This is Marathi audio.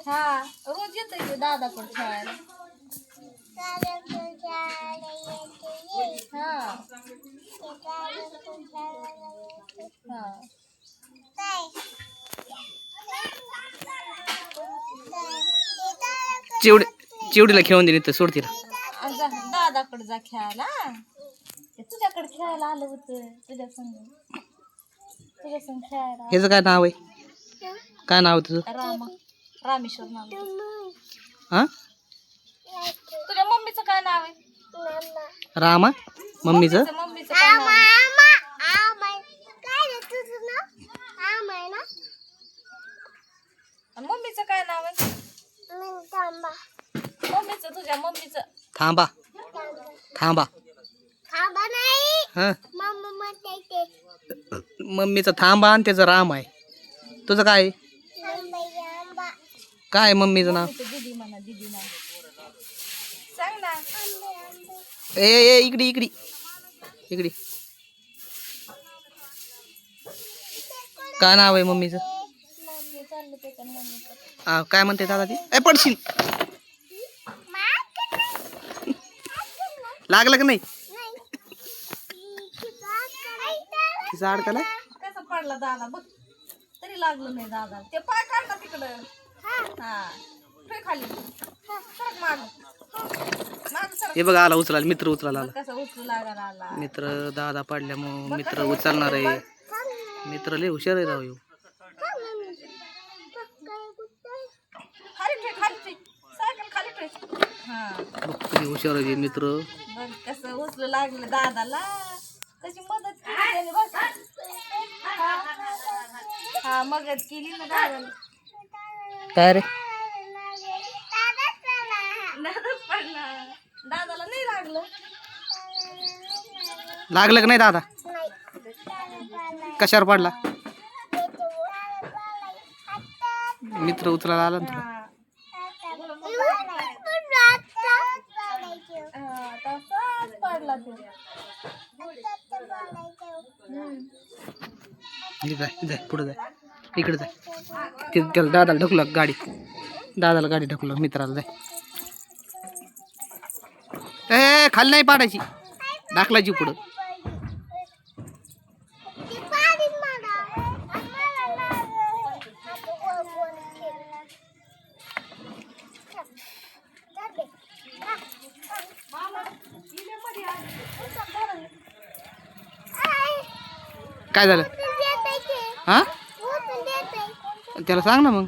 हा रोज येतोय की दादाकडे खेळायला. हा चिवड चिवडीला खेळून दिली तर सोड तिला. हा दादाकडे जा खेळायला. तुझ्याकडे खेळायला आलं होतं तुझ्या संग खेळायला. ह्याचं काय नाव आहे? काय नाव आहे तुझं? रामेश्वर नाव. हा तुझ्या मम्मीचं काय नाव आहे? रामा. मम्मीचं मम्मीचं काय नाव आहे? मम्मीचं काय नाव आहे? मम्मीचं तुझ्या मम्मीचं. थांबा थांबा. हा मम्मीचं थांबा आणि त्याचं राम आहे. तुझं काय आहे? काय आहे मम्मीचं नाव? दीदी म्हणा दीदी नाव सांग ना. ए ए इकडे इकडे इकडे. काय नाव आहे मम्मीचं? काय म्हणते दादा ती? ए पडशील. लागलं का नाही? तिचा अडकला. कसा पडला दादा बघ तरी लागलं नाही दादा. ते पाय काढला तिकडं. हा खाली माग हे बघा आला उचलायला. मित्र उचलायला आला. कसा उचलू लागायला आला. मित्र दादा पाडल्यामुळे मित्र उचलणार आहे. मित्र लय हुशार आहे राव. किती हुशार आहे मित्र. बघ कसं उचलू लागलं दादाला. कशी मदत केली त्याने बघ. हा मदत केली ना दादाला. काय रे दादाच पडला. दादाला नाही लागलं. लागलं का नाही दादा? कशावर पडला? मित्र उचलायला आला ना तुला. तसाच पडला तो. जाय पुढे जाय. इकडे जाय. त्याला दादाला ढकला गाडी. दादाला गाडी ढकला मित्राला. जाय ए खाली नाही पाडायची. ढकलायची पुढं. काय झालं? हा त्याला सांग ना मग.